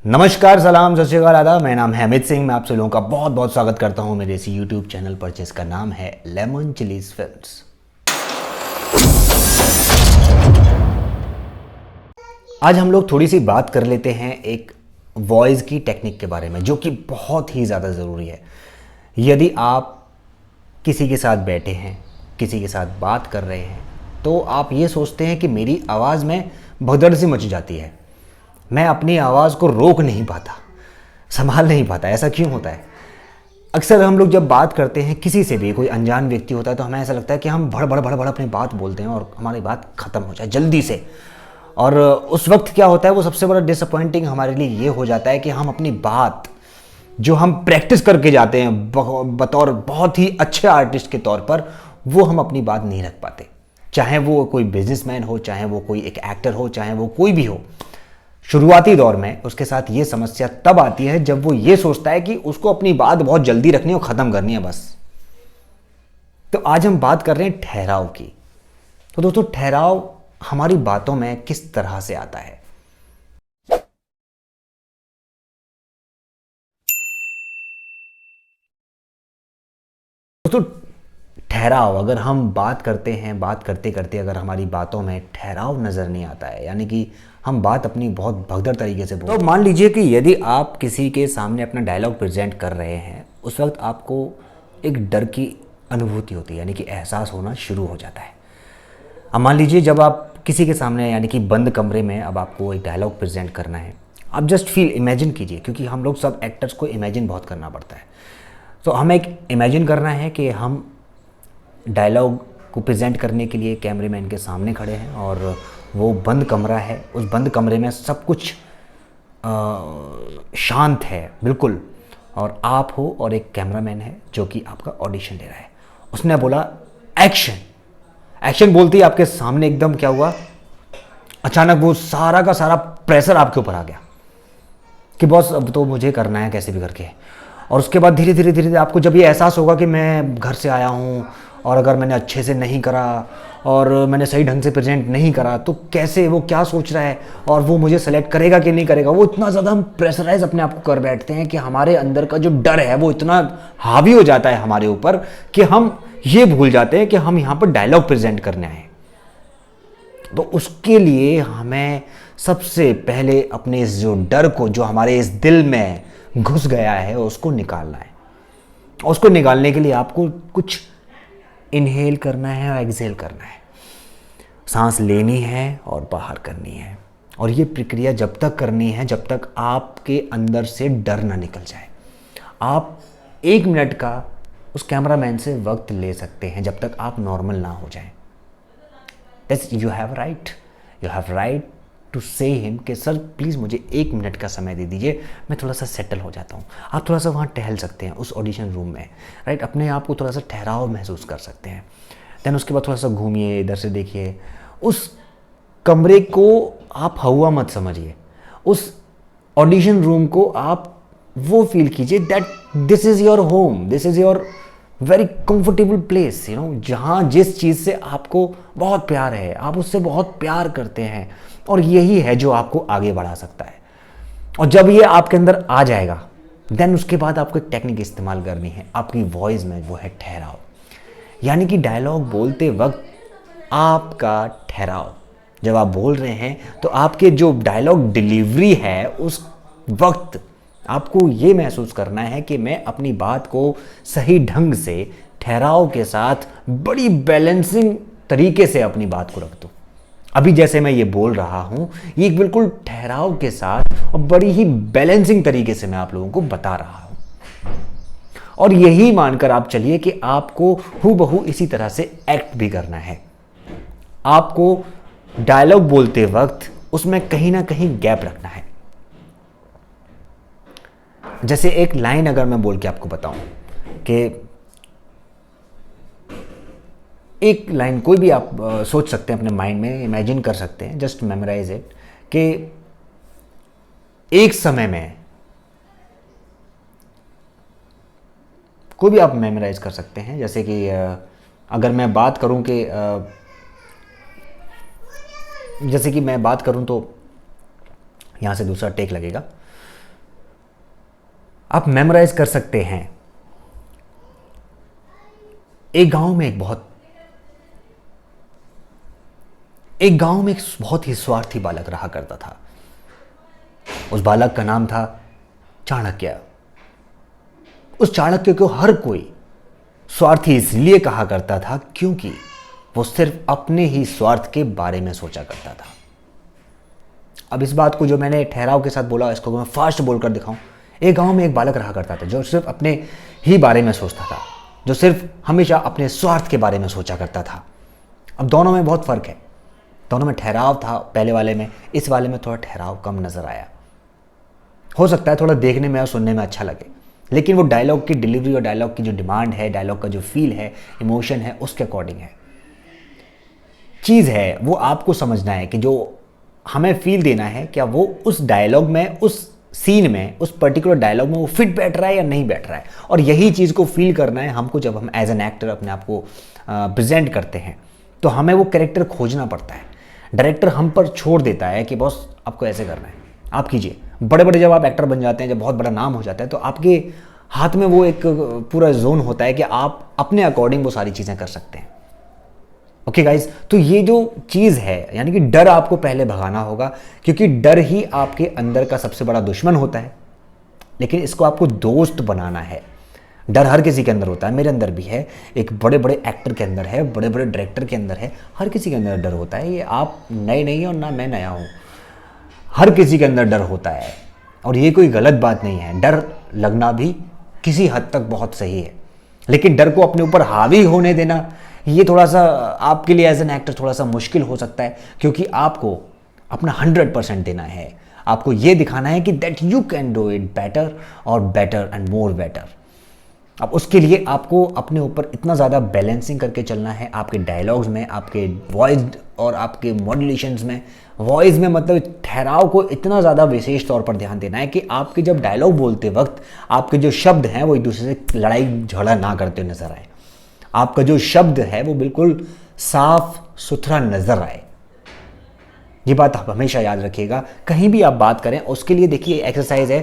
नमस्कार, सलाम, सत श्री अकाल, आदाब। मेरा नाम है अमित सिंह। मैं आप सभी लोगों का बहुत बहुत स्वागत करता हूं मेरे इसी यूट्यूब चैनल पर जिसका नाम है लेमन चिलीज फिल्म्स। आज हम लोग थोड़ी सी बात कर लेते हैं एक वॉइस की टेक्निक के बारे में, जो कि बहुत ही ज़्यादा ज़रूरी है। यदि आप किसी के साथ बैठे हैं, किसी के साथ बात कर रहे हैं, तो आप ये सोचते हैं कि मेरी आवाज़ में भगदड़ सी मच जाती है, मैं अपनी आवाज़ को रोक नहीं पाता, संभाल नहीं पाता। ऐसा क्यों होता है? अक्सर हम लोग जब बात करते हैं किसी से भी, कोई अनजान व्यक्ति होता है, तो हमें ऐसा लगता है कि हम भड़ भड़ भड़ भड़ अपनी बात बोलते हैं और हमारी बात ख़त्म हो जाए जल्दी से। और उस वक्त क्या होता है, वो सबसे बड़ा डिसअपॉइंटिंग हमारे लिए ये हो जाता है कि हम अपनी बात जो हम प्रैक्टिस करके जाते हैं बतौर बहुत ही अच्छे आर्टिस्ट के तौर पर, वो हम अपनी बात नहीं रख पाते। चाहे वो कोई बिजनेसमैन हो, चाहे वो कोई एक एक्टर हो, चाहे वो कोई भी हो। शुरुआती दौर में उसके साथ ये समस्या तब आती है जब वो ये सोचता है कि उसको अपनी बात बहुत जल्दी रखनी और ख़त्म करनी है बस। तो आज हम बात कर रहे हैं ठहराव की। तो दोस्तों, ठहराव हमारी बातों में किस तरह से आता है? दोस्तों, ठहराव, अगर हम बात करते हैं, बात करते करते अगर हमारी बातों में ठहराव नज़र नहीं आता है, यानी कि हम बात अपनी बहुत भगदड़ तरीके से तो मान लीजिए कि यदि आप किसी के सामने अपना डायलॉग प्रेजेंट कर रहे हैं, उस वक्त आपको एक डर की अनुभूति होती है, यानी कि एहसास होना शुरू हो जाता है। अब मान लीजिए जब आप किसी के सामने, यानी कि बंद कमरे में, अब आपको एक डायलॉग प्रेजेंट करना है, आप जस्ट फील, इमेजिन कीजिए, क्योंकि हम लोग सब एक्टर्स को इमेजिन बहुत करना पड़ता है। तो हमें एक इमेजिन करना है कि हम डायलॉग को प्रेजेंट करने के लिए कैमरेमैन के सामने खड़े हैं और वो बंद कमरा है। उस बंद कमरे में सब कुछ शांत है बिल्कुल, और आप हो और एक कैमरामैन है जो कि आपका ऑडिशन ले रहा है। उसने बोला एक्शन। एक्शन बोलते ही आपके सामने एकदम क्या हुआ, अचानक वो सारा का सारा प्रेशर आपके ऊपर आ गया कि बॉस अब तो मुझे करना है कैसे भी करके। और उसके बाद धीरे धीरे धीरे धीरे आपको जब ये एहसास होगा कि मैं घर से आया हूँ और अगर मैंने अच्छे से नहीं करा और मैंने सही ढंग से प्रेजेंट नहीं करा तो कैसे, वो क्या सोच रहा है और वो मुझे सेलेक्ट करेगा कि नहीं करेगा, वो इतना ज़्यादा हम प्रेशराइज अपने आप को कर बैठते हैं कि हमारे अंदर का जो डर है वो इतना हावी हो जाता है हमारे ऊपर कि हम ये भूल जाते हैं कि हम यहाँ पर डायलॉग प्रेजेंट करने आए। तो उसके लिए हमें सबसे पहले अपने इस जो डर को, जो हमारे इस दिल में घुस गया है, उसको निकालना है। उसको निकालने के लिए आपको कुछ इनहेल करना है और एक्सहेल करना है। सांस लेनी है और बाहर करनी है। और ये प्रक्रिया जब तक करनी है जब तक आपके अंदर से डर ना निकल जाए। आप 1 मिनट का उस कैमरामैन से वक्त ले सकते हैं जब तक आप नॉर्मल ना हो जाएं। यू हैव राइट टू से हिम कि सर प्लीज़ मुझे 1 मिनट का समय दे दीजिए, मैं थोड़ा सा सेटल हो जाता हूँ। आप थोड़ा सा वहाँ टहल सकते हैं उस ऑडिशन रूम में, राइट। अपने आप को थोड़ा सा ठहराव महसूस कर सकते हैं। देन उसके बाद थोड़ा सा घूमिए, इधर से देखिए। उस कमरे को आप हवा मत समझिए, उस ऑडिशन रूम को आप वो फील कीजिए that this is your home, this is your very comfortable place, जहाँ जिस चीज़ से आपको बहुत प्यार है, आप उससे बहुत प्यार करते हैं, और यही है जो आपको आगे बढ़ा सकता है। और जब ये आपके अंदर आ जाएगा, देन उसके बाद आपको एक टेक्निक इस्तेमाल करनी है आपकी वॉइस में, वो है ठहराव। यानी कि डायलॉग बोलते वक्त आपका ठहराव, जब आप बोल रहे हैं तो आपके जो डायलॉग डिलीवरी है उस वक्त आपको ये महसूस करना है कि मैं अपनी बात को सही ढंग से ठहराव के साथ बड़ी बैलेंसिंग तरीके से अपनी बात को रख दूं। अभी जैसे मैं ये बोल रहा हूं, ये बिल्कुल ठहराव के साथ और बड़ी ही बैलेंसिंग तरीके से मैं आप लोगों को बता रहा हूं। और यही मानकर आप चलिए कि आपको हूबहू इसी तरह से एक्ट भी करना है। आपको डायलॉग बोलते वक्त उसमें कहीं ना कहीं गैप रखना है। जैसे एक लाइन अगर मैं बोल के आपको बताऊं कि एक लाइन कोई भी आप सोच सकते हैं, अपने माइंड में इमेजिन कर सकते हैं, जस्ट मेमोराइज इट, कि एक समय में, कोई भी आप मेमोराइज कर सकते हैं। जैसे कि अगर मैं बात करूं कि जैसे कि मैं बात करूं तो यहाँ से दूसरा टेक लगेगा। आप मेमोराइज कर सकते हैं। एक गांव में एक बहुत ही स्वार्थी बालक रहा करता था। उस बालक का नाम था चाणक्य। उस चाणक्य को हर कोई स्वार्थी इसलिए कहा करता था क्योंकि वो सिर्फ अपने ही स्वार्थ के बारे में सोचा करता था। अब इस बात को जो मैंने ठहराव के साथ बोला, इसको मैं फास्ट बोलकर दिखाऊं। एक गांव में एक बालक रहा करता था जो सिर्फ अपने ही बारे में सोचता था, जो सिर्फ हमेशा अपने स्वार्थ के बारे में सोचा करता था। अब दोनों में बहुत फर्क है। दोनों में ठहराव था पहले वाले में, इस वाले में थोड़ा ठहराव कम नजर आया। हो सकता है थोड़ा देखने में और सुनने में अच्छा लगे, लेकिन वो डायलॉग की डिलीवरी और डायलॉग की जो डिमांड है, डायलॉग का जो फील है, इमोशन है, उसके अकॉर्डिंग है। चीज़ है वो आपको समझना है कि जो हमें फील देना है, क्या वो उस डायलॉग में, उस सीन में, उस पर्टिकुलर डायलॉग में वो फिट बैठ रहा है या नहीं बैठ रहा है। और यही चीज़ को फील करना है हमको जब हम एज एन एक्टर अपने आप को प्रेजेंट करते हैं, तो हमें वो कैरेक्टर खोजना पड़ता है। डायरेक्टर हम पर छोड़ देता है कि बॉस आपको ऐसे करना है, आप कीजिए। बड़े बड़े जब आप एक्टर बन जाते हैं, जब बहुत बड़ा नाम हो जाता है, तो आपके हाथ में वो एक पूरा जोन होता है कि आप अपने अकॉर्डिंग वो सारी चीज़ें कर सकते हैं। ओके गाइज, तो ये जो चीज़ है, यानी कि डर आपको पहले भगाना होगा, क्योंकि डर ही आपके अंदर का सबसे बड़ा दुश्मन होता है। लेकिन इसको आपको दोस्त बनाना है। डर हर किसी के अंदर होता है, मेरे अंदर भी है, एक बड़े बड़े एक्टर के अंदर है, बड़े बड़े डायरेक्टर के अंदर है, हर किसी के अंदर डर होता है। ये आप नए नहीं हैं और ना मैं नया हूँ, हर किसी के अंदर डर होता है। और ये कोई गलत बात नहीं है, डर लगना भी किसी हद तक बहुत सही है। लेकिन डर को अपने ऊपर हावी होने देना, ये थोड़ा सा आपके लिए एज एन एक्टर थोड़ा सा मुश्किल हो सकता है, क्योंकि आपको अपना 100% देना है। आपको ये दिखाना है कि that you can do it better और बेटर एंड मोर बेटर। अब उसके लिए आपको अपने ऊपर इतना ज़्यादा बैलेंसिंग करके चलना है, आपके डायलॉग्स में, आपके वॉइस और आपके मॉड्यूलेशंस में। वॉइस में मतलब ठहराव को इतना ज़्यादा विशेष तौर पर ध्यान देना है कि आपके जब डायलॉग बोलते वक्त आपके जो शब्द हैं वो एक दूसरे से लड़ाई झगड़ा ना करते नजर आए। आपका जो शब्द है वो बिल्कुल साफ सुथरा नजर आए। ये बात आप हमेशा याद रखिएगा, कहीं भी आप बात करें उसके लिए। देखिए एक्सरसाइज है,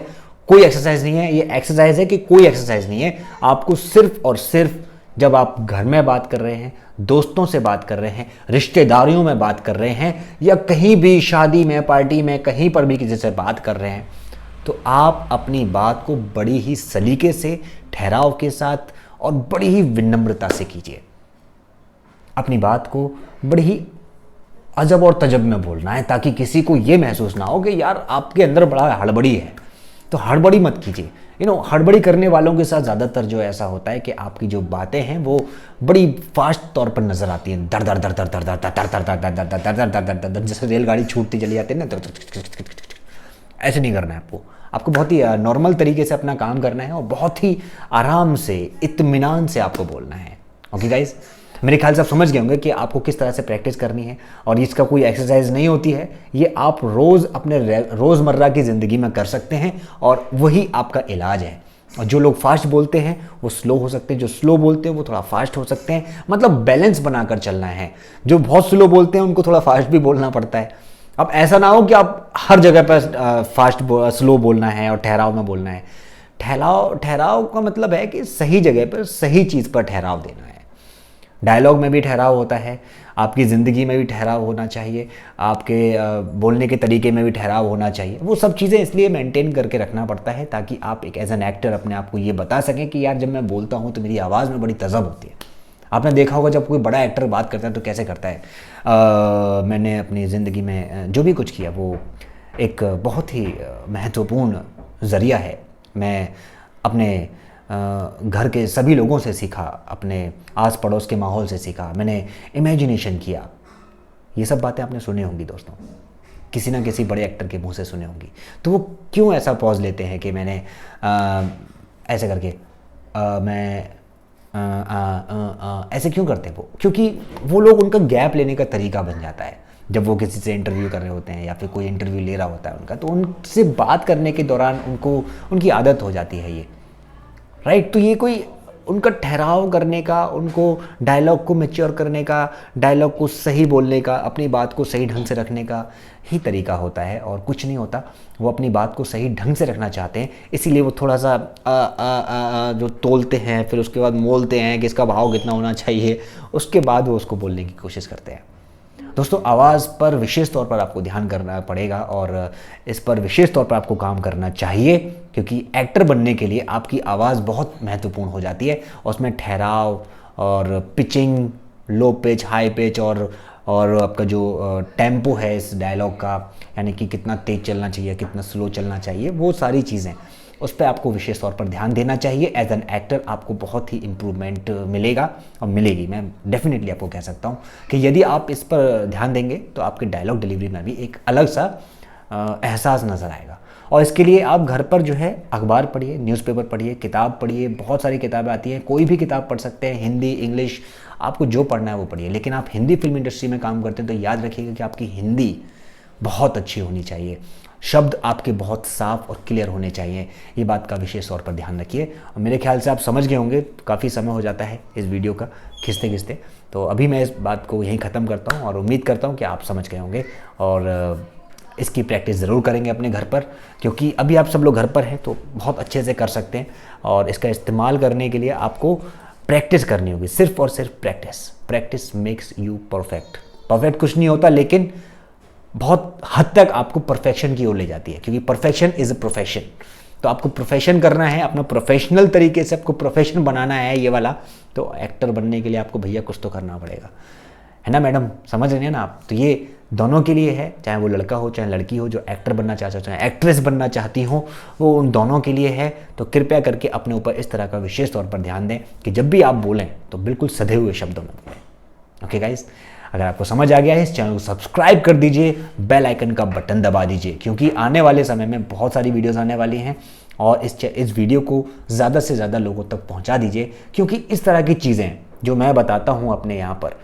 कोई एक्सरसाइज नहीं है, ये एक्सरसाइज है कि कोई एक्सरसाइज नहीं है। आपको सिर्फ और सिर्फ जब आप घर में बात कर रहे हैं, दोस्तों से बात कर रहे हैं, रिश्तेदारियों में बात कर रहे हैं, या कहीं भी शादी में, पार्टी में, कहीं पर भी किसी से बात कर रहे हैं, तो आप अपनी बात को बड़ी ही सलीके से, ठहराव के साथ और बड़ी ही विनम्रता से कीजिए। अपनी बात को बड़ी ही अजब और तजब में बोलना है, ताकि किसी को ये महसूस ना हो कि यार आपके अंदर बड़ा हड़बड़ी है। तो हड़बड़ी मत कीजिए। हड़बड़ी करने वालों के साथ ज़्यादातर जो ऐसा होता है कि आपकी जो बातें हैं वो बड़ी फास्ट तौर पर नजर आती हैं, दर दर दर दर दर दर दर दर दर दर दर दर दर दर दर दर दर, जैसे रेलगाड़ी छूटती चली जाती है ना। ऐसे नहीं करना है आपको। आपको बहुत ही नॉर्मल तरीके से अपना काम करना है और बहुत ही आराम से, इत्मीनान से आपको बोलना है। ओके गाइज, मेरे ख्याल से आप समझ गए होंगे कि आपको किस तरह से प्रैक्टिस करनी है। और इसका कोई एक्सरसाइज नहीं होती है, ये आप रोज़ अपने रोज़मर्रा की ज़िंदगी में कर सकते हैं और वही आपका इलाज है। और जो लोग फास्ट बोलते हैं वो स्लो हो सकते हैं, जो स्लो बोलते हैं वो थोड़ा फास्ट हो सकते हैं। मतलब बैलेंस बनाकर चलना है। जो बहुत स्लो बोलते हैं उनको थोड़ा फास्ट भी बोलना पड़ता है। अब ऐसा ना हो कि आप हर जगह पर स्लो बोलना है और ठहराव में बोलना है। ठहराव का मतलब है कि सही जगह पर सही चीज़ पर ठहराव देना है। डायलॉग में भी ठहराव होता है, आपकी ज़िंदगी में भी ठहराव होना चाहिए, आपके बोलने के तरीके में भी ठहराव होना चाहिए। वो सब चीज़ें इसलिए मेंटेन करके रखना पड़ता है ताकि आप एक एज एन एक्टर अपने आप को ये बता सकें कि यार जब मैं बोलता हूँ तो मेरी आवाज़ में बड़ी तज़ब होती है। आपने देखा होगा जब कोई बड़ा एक्टर बात करता है तो कैसे करता है। मैंने अपनी ज़िंदगी में जो भी कुछ किया वो एक बहुत ही महत्वपूर्ण ज़रिया है। मैं अपने घर के सभी लोगों से सीखा, अपने आस पड़ोस के माहौल से सीखा, मैंने इमेजिनेशन किया। ये सब बातें आपने सुनी होंगी दोस्तों, किसी ना किसी बड़े एक्टर के मुंह से सुनी होंगी। तो वो क्यों ऐसा पॉज लेते हैं कि मैंने ऐसे करके ऐसे क्यों करते हैं वो? क्योंकि वो लोग, उनका गैप लेने का तरीका बन जाता है। जब वो किसी से इंटरव्यू कर रहे होते हैं या फिर कोई इंटरव्यू ले रहा होता है उनका, तो उनसे बात करने के दौरान उनकी आदत हो जाती है ये, राइट। तो ये कोई उनका ठहराव करने का, उनको डायलॉग को मैच्योर करने का, डायलॉग को सही बोलने का, अपनी बात को सही ढंग से रखने का ही तरीका होता है और कुछ नहीं होता। वो अपनी बात को सही ढंग से रखना चाहते हैं, इसीलिए वो थोड़ा सा जो तोलते हैं, फिर उसके बाद मोलते हैं कि इसका भाव कितना होना चाहिए, उसके बाद वो उसको बोलने की कोशिश करते हैं। दोस्तों, आवाज़ पर विशेष तौर पर आपको ध्यान करना पड़ेगा और इस पर विशेष तौर पर आपको काम करना चाहिए, क्योंकि एक्टर बनने के लिए आपकी आवाज़ बहुत महत्वपूर्ण हो जाती है और उसमें ठहराव और pitching, low pitch, high pitch और आपका जो टेम्पो है इस डायलॉग का, यानी कि कितना तेज़ चलना चाहिए, कितना स्लो चलना चाहिए, वो सारी चीज़ें उस पर आपको विशेष तौर पर ध्यान देना चाहिए। एज एन एक्टर आपको बहुत ही इम्प्रूवमेंट मिलेगा और मिलेगी। मैं डेफिनेटली आपको कह सकता हूँ कि यदि आप इस पर ध्यान देंगे तो आपके डायलॉग डिलीवरी में भी एक अलग सा एहसास नज़र आएगा। और इसके लिए आप घर पर जो है अखबार पढ़िए, न्यूज़पेपर पढ़िए, किताब पढ़िए, बहुत सारी किताबें आती हैं, कोई भी किताब पढ़ सकते हैं, हिंदी, इंग्लिश, आपको जो पढ़ना है वो पढ़िए। लेकिन आप हिंदी फिल्म इंडस्ट्री में काम करते हैं तो याद रखिएगा कि आपकी हिंदी बहुत अच्छी होनी चाहिए, शब्द आपके बहुत साफ और क्लियर होने चाहिए। ये बात का विशेष तौर पर ध्यान रखिए। और मेरे ख्याल से आप समझ गए होंगे, काफ़ी समय हो जाता है इस वीडियो का खिंचते खिंचते, तो अभी मैं इस बात को यहीं ख़त्म करता हूँ और उम्मीद करता हूँ कि आप समझ गए होंगे और इसकी प्रैक्टिस ज़रूर करेंगे अपने घर पर, क्योंकि अभी आप सब लोग घर पर हैं तो बहुत अच्छे से कर सकते हैं। और इसका इस्तेमाल करने के लिए आपको प्रैक्टिस करनी होगी, सिर्फ और सिर्फ practice. Practice makes you perfect. Perfect कुछ नहीं होता, लेकिन बहुत हद तक आपको परफेक्शन की ओर ले जाती है, क्योंकि परफेक्शन इज़ अ प्रोफेशन। तो आपको प्रोफेशन करना है, अपना प्रोफेशनल तरीके से आपको प्रोफेशन बनाना है ये वाला, तो एक्टर बनने के लिए आपको भैया कुछ तो करना पड़ेगा, है ना मैडम? समझ रहे हैं ना आप? तो ये दोनों के लिए है, चाहे वो लड़का हो चाहे लड़की हो, जो एक्टर बनना चाहता हो चाहे एक्ट्रेस बनना चाहती हो, वो उन दोनों के लिए है। तो कृपया करके अपने ऊपर इस तरह का विशेष तौर पर ध्यान दें कि जब भी आप बोलें तो बिल्कुल सधे हुए शब्दों में बोलें। ओके गाइस, अगर आपको समझ आ गया है, इस चैनल को सब्सक्राइब कर दीजिए, बेल आइकन का बटन दबा दीजिए, क्योंकि आने वाले समय में बहुत सारी वीडियोस आने वाली हैं और इस वीडियो को ज़्यादा से ज़्यादा लोगों तक पहुंचा दीजिए, क्योंकि इस तरह की चीज़ें जो मैं बताता हूं अपने यहाँ पर,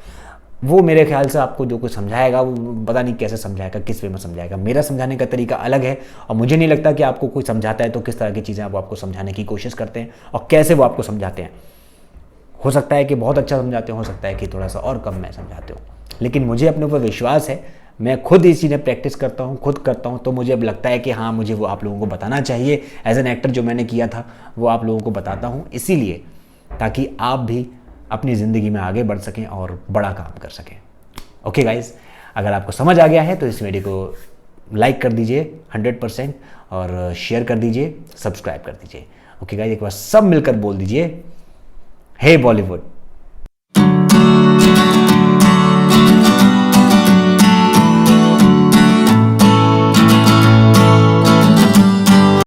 वो मेरे ख्याल से आपको जो कुछ समझाएगा वो पता नहीं कैसे समझाएगा, किस वे में समझाएगा। मेरा समझाने का तरीका अलग है और मुझे नहीं लगता कि आपको कोई समझाता है तो किस तरह की चीज़ें वो आपको समझाने की कोशिश करते हैं और कैसे वो आपको समझाते हैं। हो सकता है कि बहुत अच्छा समझाते हो सकता है कि थोड़ा सा और कम मैं समझाते हो, लेकिन मुझे अपने ऊपर विश्वास है। मैं खुद इस चीज़ें प्रैक्टिस करता हूँ, खुद करता हूँ, तो मुझे अब लगता है कि हाँ, मुझे वो आप लोगों को बताना चाहिए। एज एन एक्टर जो मैंने किया था वो आप लोगों को बताता हूँ, इसीलिए ताकि आप भी अपनी ज़िंदगी में आगे बढ़ सकें और बड़ा काम कर सकें। ओके गाइज, अगर आपको समझ आ गया है तो इस वीडियो को लाइक कर दीजिए 100% और शेयर कर दीजिए, सब्सक्राइब कर दीजिए। ओके गाइज, एक बार सब मिलकर बोल दीजिए, हे बॉलीवुड।